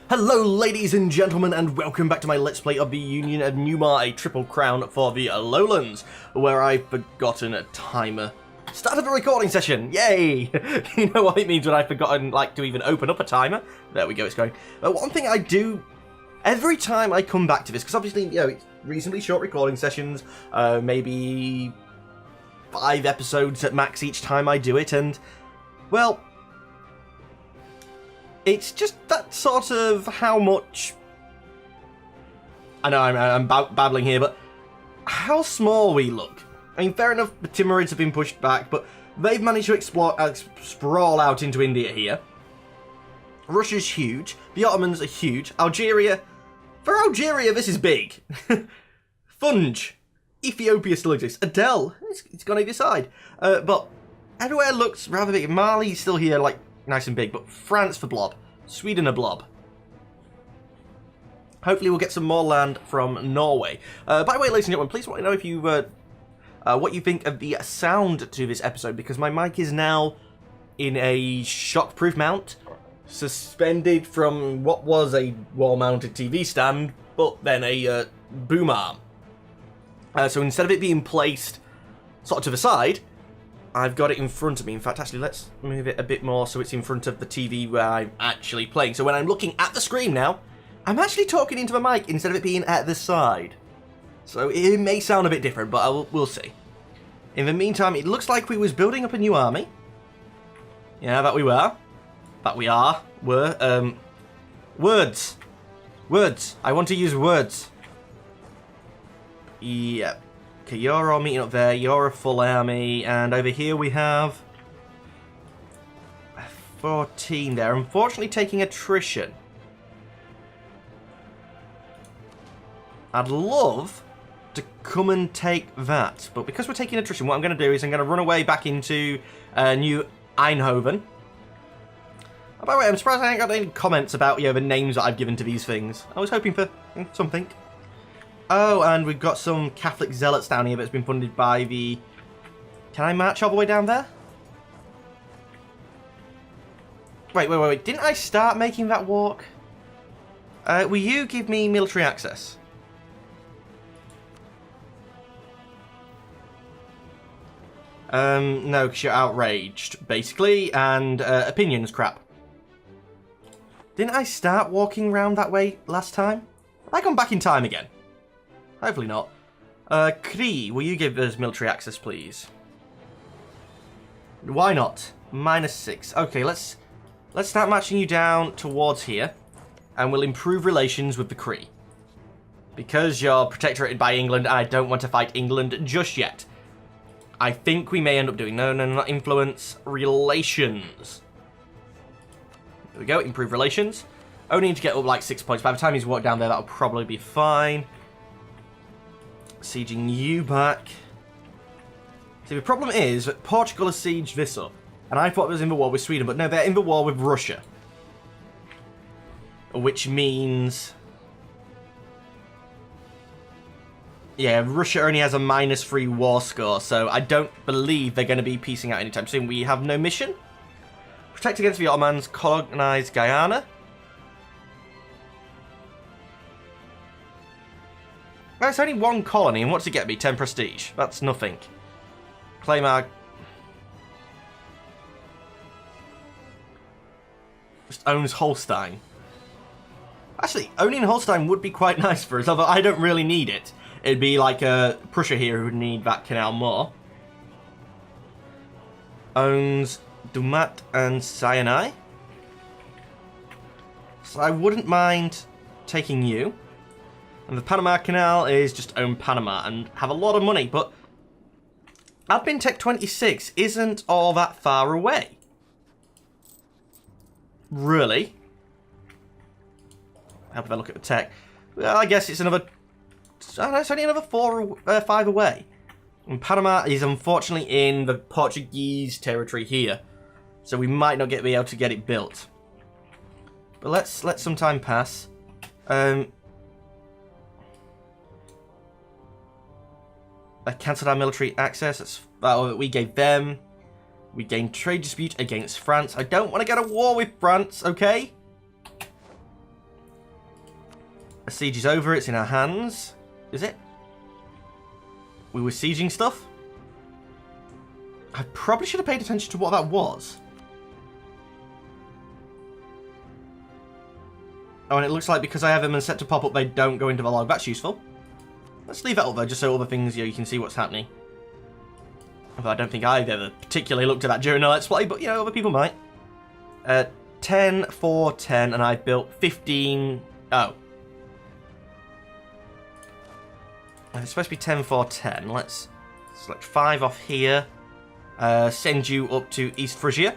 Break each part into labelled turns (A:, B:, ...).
A: Hello ladies and gentlemen, and welcome back to my Let's Play of the Union of Numar, a triple crown for the Lowlands, where I've forgotten a timer. Started the recording session, yay! You know what it means when I've forgotten, to even open up a timer? There we go, it's going. One thing I do, every time I come back to this, because obviously, it's reasonably short recording sessions, maybe 5 episodes at max each time I do it, and, well, it's just that sort of how much... I know I'm babbling here, but how small we look. I mean, fair enough, the Timurids have been pushed back, but they've managed to sprawl out into India here. Russia's huge. The Ottomans are huge. Algeria... For Algeria, this is big. Funge. Ethiopia still exists. Adele. It's gone either side. But everywhere looks rather big. Mali's still here, nice and big, but France for blob. Sweden a blob. Hopefully we'll get some more land from Norway. By the way, ladies and gentlemen, please let me know if you what you think of the sound to this episode, because my mic is now in a shockproof mount, suspended from what was a wall-mounted TV stand, but then a boom arm. So instead of it being placed sort of to the side, I've got it in front of me. In fact, actually, let's move it a bit more so it's in front of the TV where I'm actually playing. So when I'm looking at the screen now, I'm actually talking into the mic instead of it being at the side. So it may sound a bit different, but we'll see. In the meantime, it looks like we was building up a new army. Yeah, that we were. That we are. Were. Words. Words. I want to use words. Yep. Okay, you're all meeting up there, you're a full army, and over here we have 14 there. Unfortunately taking attrition. I'd love to come and take that, but because we're taking attrition, what I'm going to do is I'm going to run away back into New Eindhoven. Oh, by the way, I'm surprised I ain't got any comments about the names that I've given to these things. I was hoping for something. Oh, and we've got some Catholic zealots down here that's been funded by the... Can I march all the way down there? Wait. Didn't I start making that walk? Will you give me military access? No, because you're outraged, basically, and opinions crap. Didn't I start walking around that way last time? Have I gone back in time again? Hopefully not. Kree, will you give us military access, please? Why not? -6. Okay, let's start marching you down towards here, and we'll improve relations with the Kree. Because you're protectorated by England, I don't want to fight England just yet. I think we may end up doing... No, not influence. Relations. There we go, improve relations. Only need to get up 6 points. By the time he's walked down there, that'll probably be fine. Sieging you back. See, the problem is that Portugal has sieged this up. And I thought it was in the war with Sweden, but no, they're in the war with Russia. Which means... Yeah, Russia only has a -3 war score, so I don't believe they're going to be piecing out anytime soon. We have no mission. Protect against the Ottomans, colonize Guyana. Well, it's only 1 colony, and what's it get me? 10 prestige. That's nothing. Claim our... Just owns Holstein. Actually, owning Holstein would be quite nice for us, although I don't really need it. It'd be like Prussia here who would need that canal more. Owns Dumat and Sinai. So I wouldn't mind taking you. And the Panama Canal is just own Panama and have a lot of money, but Admin Tech 26 isn't all that far away. Really? Have a look at the tech. Well, I guess it's another... I don't know, it's only another 5 away. And Panama is unfortunately in the Portuguese territory here, so we might not be able to get it built. But let's let some time pass. I cancelled our military access. We gave them. We gained trade dispute against France. I don't want to get a war with France, okay? A siege is over. It's in our hands. Is it? We were sieging stuff? I probably should have paid attention to what that was. Oh, and it looks like because I have them set to pop up, they don't go into the log. That's useful. Let's leave that up there, just so other things, you can see what's happening. Although I don't think I've ever particularly looked at that during a Let's Play, but, other people might. 10, 4, 10, and I've built 15... Oh. It's supposed to be 10, 4, 10. Let's select 5 off here. Send you up to East Frisia.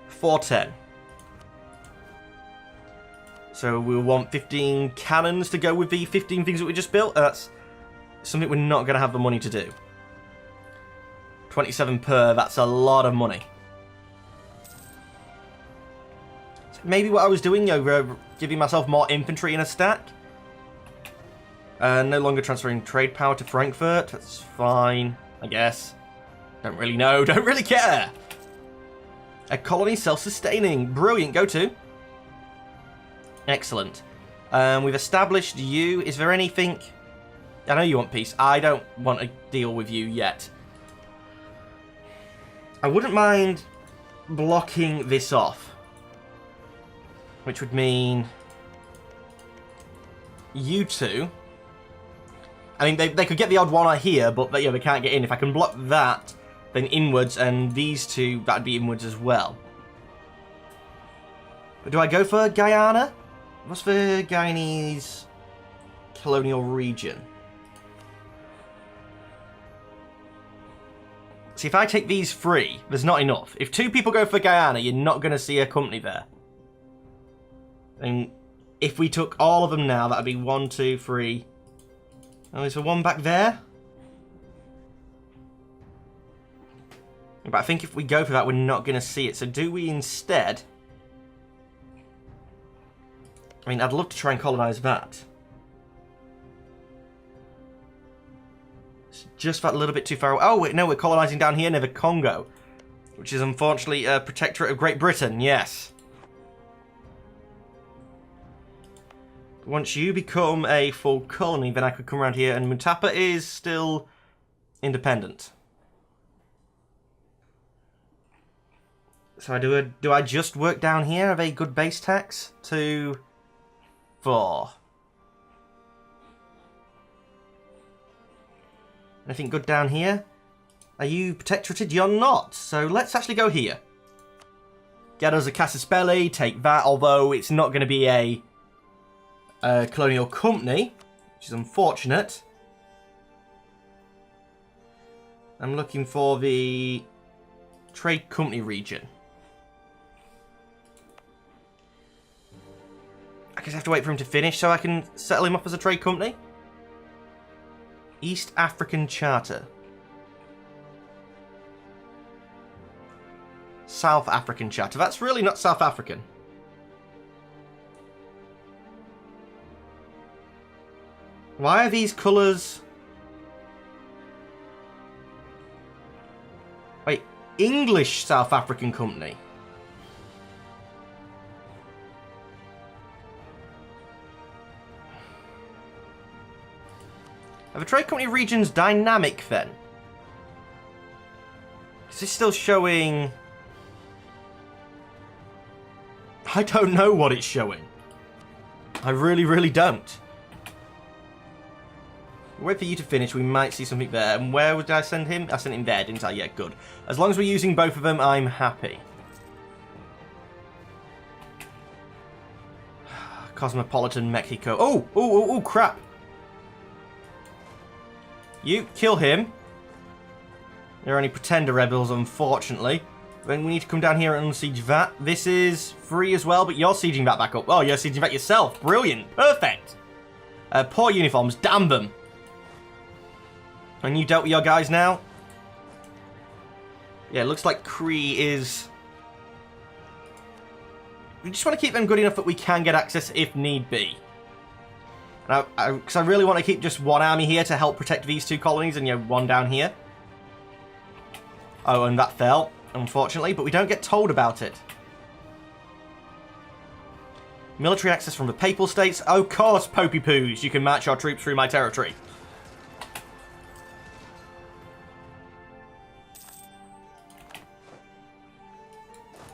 A: 4, 10. So we'll want 15 cannons to go with the 15 things that we just built. That's something we're not going to have the money to do. 27 per, that's a lot of money. So maybe what I was doing, giving myself more infantry in a stack. No longer transferring trade power to Frankfurt. That's fine, I guess. Don't really know, don't really care. A colony self-sustaining. Brilliant, go to. Excellent. We've established you. Is there anything... I know you want peace. I don't want to deal with you yet. I wouldn't mind blocking this off. Which would mean... you two. I mean, they could get the odd one here, but they can't get in. If I can block that, then inwards, and these two, that'd be inwards as well. But do I go for Guyana? What's the Guyanese colonial region? See, if I take these 3, there's not enough. If 2 people go for Guyana, you're not going to see a company there. And if we took all of them now, that'd be 1, 2, 3. Oh, is there one back there? But I think if we go for that, we're not going to see it. So do we instead... I mean, I'd love to try and colonize that. It's just that little bit too far away. Oh, wait, no, we're colonizing down here near the Congo. Which is unfortunately a protectorate of Great Britain, yes. Once you become a full colony, then I could come around here, and Mutapa is still independent. So do I just work down here? Have a good base tax? 2, 4. Anything good down here? Are you protectorated? You're not. So let's actually go here. Get us a Casaspelli, take that, although it's not going to be a colonial company, which is unfortunate. I'm looking for the trade company region. I guess I have to wait for him to finish so I can settle him up as a trade company. East African Charter. South African Charter. That's really not South African. Why are these colours... Wait, English South African Company. Are the trade company regions dynamic then? Is this still showing... I don't know what it's showing. I really, really don't. Wait for you to finish, we might see something there. And where did I send him? I sent him there, didn't I? Yeah, good. As long as we're using both of them, I'm happy. Cosmopolitan Mexico. Oh, crap. You kill him. There are only pretender rebels, unfortunately. Then we need to come down here and siege that. This is free as well, but you're sieging that back up. Oh, you're sieging that yourself. Brilliant. Perfect. Poor uniforms. Damn them. And you dealt with your guys now? Yeah, it looks like Cree is... We just want to keep them good enough that we can get access if need be. Because I really want to keep just one army here to help protect these 2 colonies and, one down here. Oh, and that fell, unfortunately, but we don't get told about it. Military access from the Papal States. Of course, Popey Poos, you can march your troops through my territory.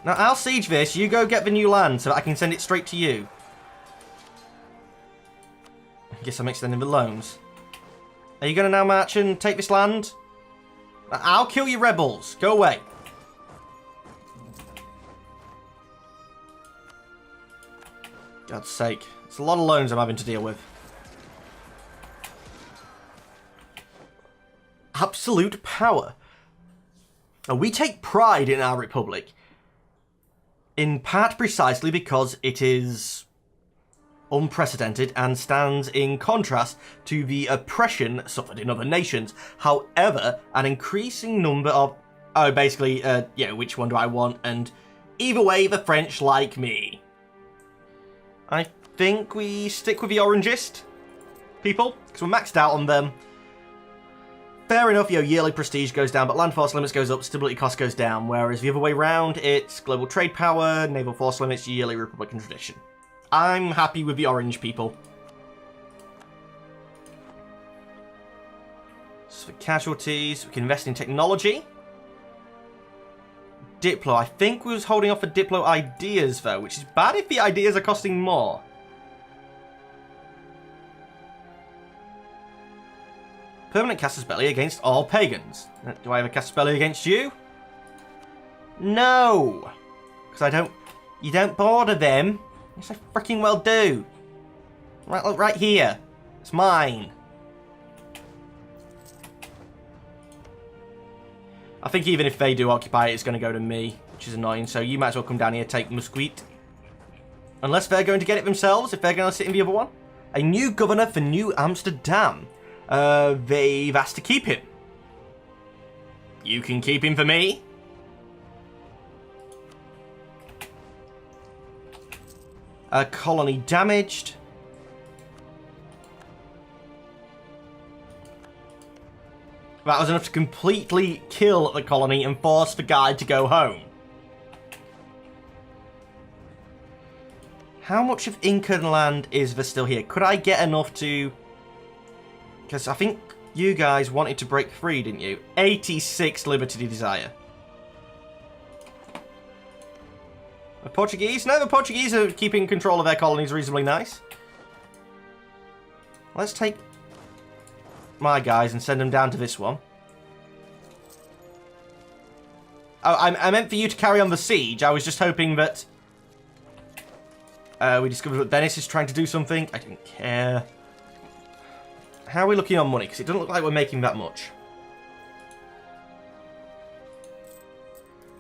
A: Now, I'll siege this. You go get the new land so that I can send it straight to you. I guess I'm extending the loans. Are you going to now march and take this land? I'll kill your rebels. Go away. God's sake. It's a lot of loans I'm having to deal with. Absolute power. Now, we take pride in our republic. In part precisely because it is unprecedented and stands in contrast to the oppression suffered in other nations. However, an increasing number of... Oh, basically, which one do I want? And either way, the French like me. I think we stick with the orangist people, because we're maxed out on them. Fair enough, your yearly prestige goes down, but land force limits goes up, stability cost goes down, whereas the other way round, it's global trade power, naval force limits, yearly republican tradition. I'm happy with the orange people. So for casualties, we can invest in technology. Diplo, I think we was holding off for Diplo ideas though, which is bad if the ideas are costing more. Permanent casus belli against all pagans. Do I have a casus belli against you? No! Because you don't border them. Yes, I freaking well do. Right, look, right here. It's mine. I think even if they do occupy it, it's going to go to me, which is annoying. So you might as well come down here, take Musquite. Unless they're going to get it themselves, if they're going to sit in the other one. A new governor for New Amsterdam. They've asked to keep him. You can keep him for me. A colony damaged. That was enough to completely kill the colony and force the guy to go home. How much of Incan land is there still here? Could I get enough to... Because I think you guys wanted to break free, didn't you? 86 liberty desire. The Portuguese? No, the Portuguese are keeping control of their colonies reasonably nice. Let's take my guys and send them down to this one. Oh, I meant for you to carry on the siege. I was just hoping that... we discovered that Venice is trying to do something. I don't care. How are we looking on money? Because it doesn't look like we're making that much.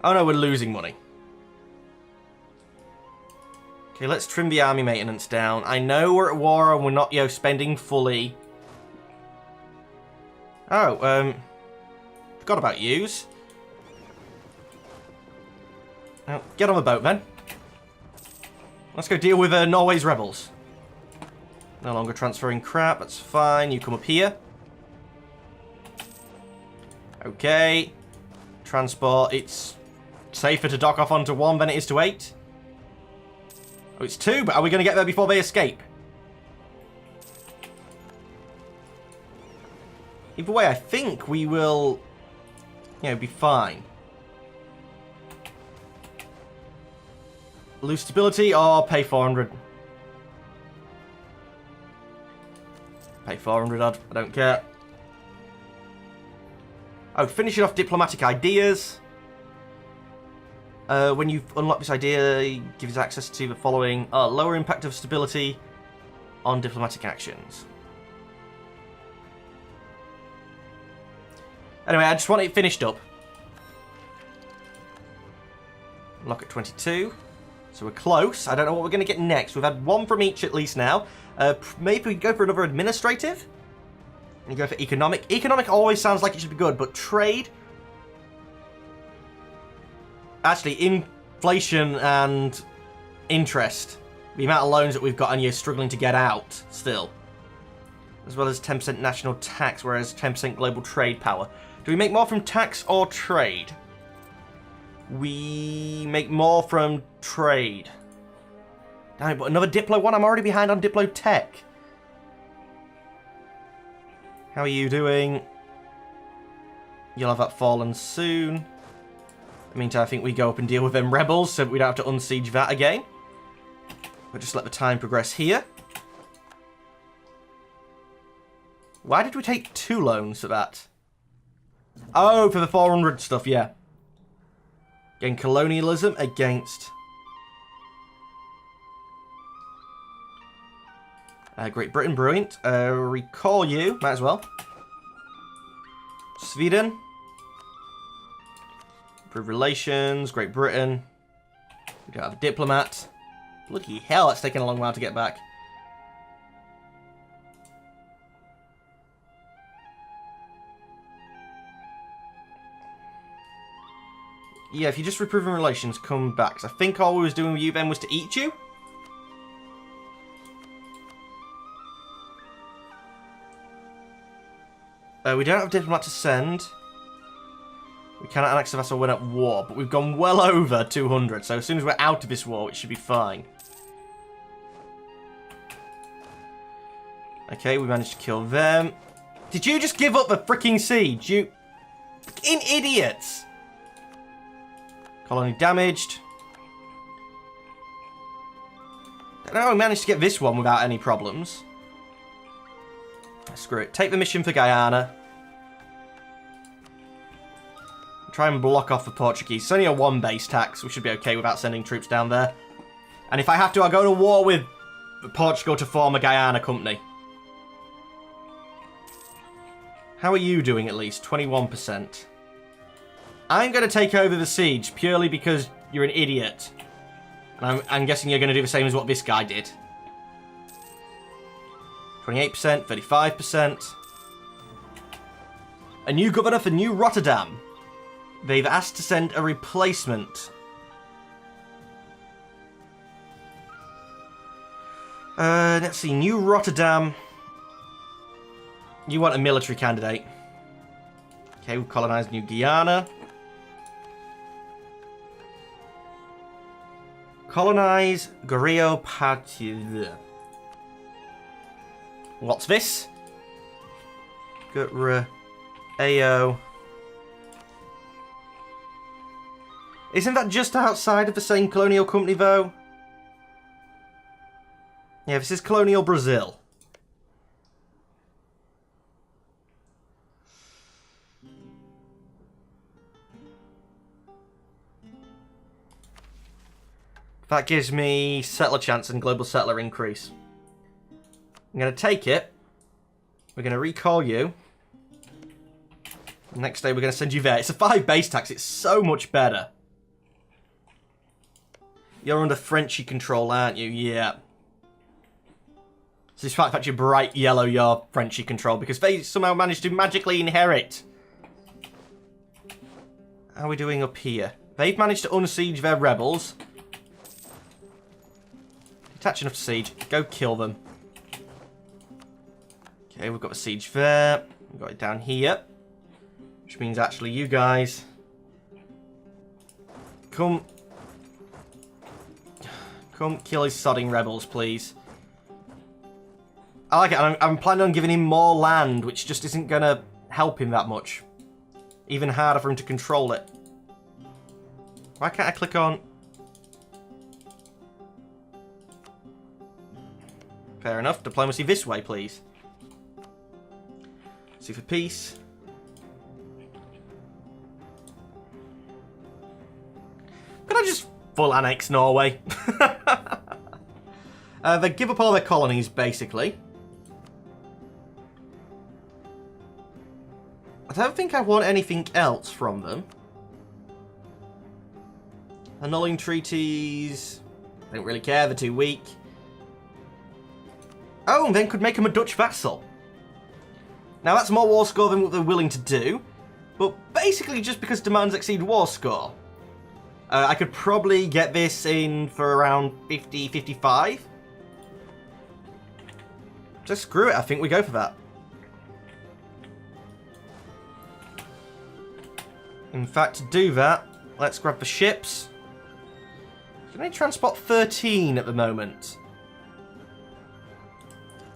A: Oh no, we're losing money. Okay, let's trim the army maintenance down. I know we're at war and we're not, spending fully. Oh, forgot about yous. Oh, get on the boat then. Let's go deal with Norway's rebels. No longer transferring crap, that's fine. You come up here. Okay. Transport, it's safer to dock off onto 1 than it is to 8. Oh, it's 2, but are we going to get there before they escape? Either way, I think we will, be fine. Lose stability or pay 400? Pay 400 odd, I don't care. Oh, finishing off diplomatic ideas. When you unlock this idea, it gives access to the following. Lower impact of stability on diplomatic actions. Anyway, I just want it finished up. Lock at 22. So we're close. I don't know what we're going to get next. We've had 1 from each at least now. Maybe we go for another administrative? And you go for economic. Economic always sounds like it should be good, but trade... Actually, inflation and interest. The amount of loans that we've got and you're struggling to get out still. As well as 10% national tax, whereas 10% global trade power. Do we make more from tax or trade? We make more from trade. Damn it, but another Diplo one? I'm already behind on Diplo Tech. How are you doing? You'll have that fallen soon. In the meantime, I think we go up and deal with them rebels so we don't have to unsiege that again. But just let the time progress here. Why did we take 2 loans for that? Oh, for the 400 stuff, yeah. Again, colonialism against... Great Britain, brilliant. Recall you, might as well. Sweden. Improve relations, Great Britain. We don't have a diplomat. Bloody hell, it's taken a long while to get back. Yeah, if you just reprove relations, come back. 'Cause I think all we was doing with you then was to eat you. We don't have a diplomat to send. We cannot annex a vessel when at war, but we've gone well over 200, so as soon as we're out of this war, it should be fine. Okay, we managed to kill them. Did you just give up the freaking siege? You freaking idiots! Colony damaged. I don't know how we managed to get this one without any problems. Screw it. Take the mission for Guyana. Try and block off the Portuguese. It's only a 1 base tax. We should be okay without sending troops down there. And if I have to, I'll go to war with Portugal to form a Guyana company. How are you doing at least? 21%. I'm going to take over the siege purely because you're an idiot. And I'm guessing you're going to do the same as what this guy did. 28%, 35%. A new governor for New Rotterdam. They've asked to send a replacement. Let's see, New Rotterdam. You want a military candidate. Okay, we'll colonize New Guyana. Colonize Gorio Patil. What's this? Ao. Isn't that just outside of the same colonial company, though? Yeah, this is Colonial Brazil. That gives me settler chance and global settler increase. I'm going to take it. We're going to recall you. Next day we're going to send you there. It's a 5 base tax. It's so much better. You're under Frenchy control, aren't you? Yeah. So despite the fact you're bright yellow, you're Frenchy control because they somehow managed to magically inherit. How are we doing up here? They've managed to unsiege their rebels. Detach enough to siege. Go kill them. Okay, we've got a siege there. We've got it down here. Which means actually you guys... Come kill his sodding rebels, please. I like it. I'm planning on giving him more land, which just isn't going to help him that much. Even harder for him to control it. Why can't I click on... Fair enough. Diplomacy this way, please. See for peace. Could I just full annex Norway? They give up all their colonies, basically. I don't think I want anything else from them. Annulling treaties. I don't really care, they're too weak. Oh, and then could make them a Dutch vassal. Now that's more war score than what they're willing to do. But basically just because demands exceed war score. I could probably get this in for around 50, 55. Just screw it, I think we go for that. In fact, to do that, let's grab the ships. Can I transport 13 at the moment?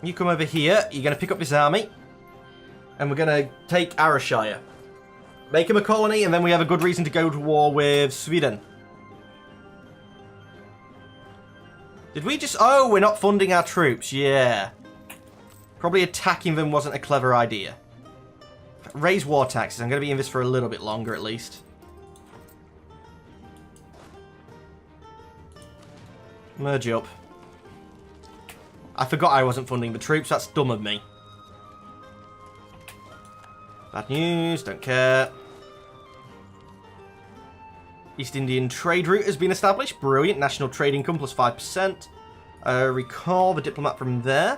A: You come over here. You're going to pick up this army. And we're going to take Arashire. Make him a colony, and then we have a good reason to go to war with Sweden. Did we just... Oh, we're not funding our troops. Yeah. Probably attacking them wasn't a clever idea. Raise war taxes. I'm going to be in this for a little bit longer, at least. Merge up. I forgot I wasn't funding the troops. That's dumb of me. Bad news. Don't care. East Indian trade route has been established. Brilliant. National trade income plus 5%. Recall the diplomat from there.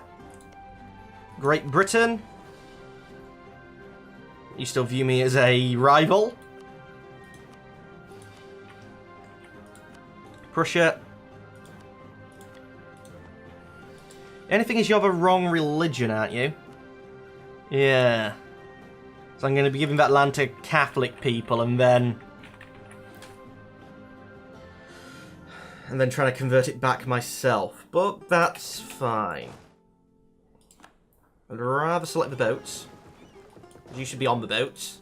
A: Great Britain. You still view me as a rival. Prussia. Anything is you have a wrong religion, aren't you? Yeah. So I'm going to be giving that land to Catholic people and then trying to convert it back myself. But that's fine. I'd rather select the boats. You should be on the boats.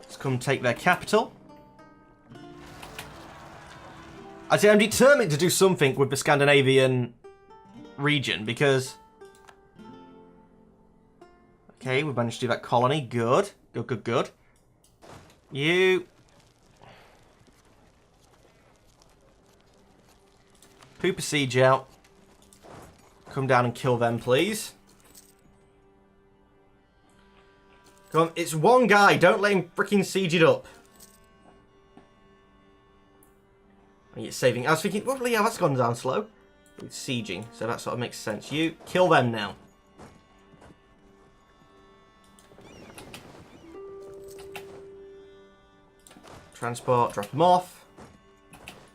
A: Let's come take their capital. I'd say I'm determined to do something with the Scandinavian region because... Okay, we've managed to do that colony. Good. Good, good, good. You... Poop a siege out. Come down and kill them, please. Come on, it's one guy. Don't let him freaking siege it up. It's saving. I was thinking, well, yeah, that's gone down slow. It's sieging, so that sort of makes sense. You kill them now. Transport, drop them off.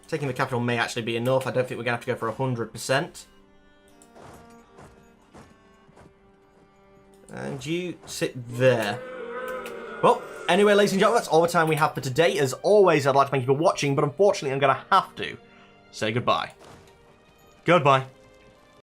A: Taking the capital may actually be enough. I don't think we're going to have to go for 100%. And you sit there. Well, anyway, ladies and gentlemen, that's all the time we have for today. As always, I'd like to thank you for watching, but unfortunately, I'm going to have to say goodbye. Goodbye.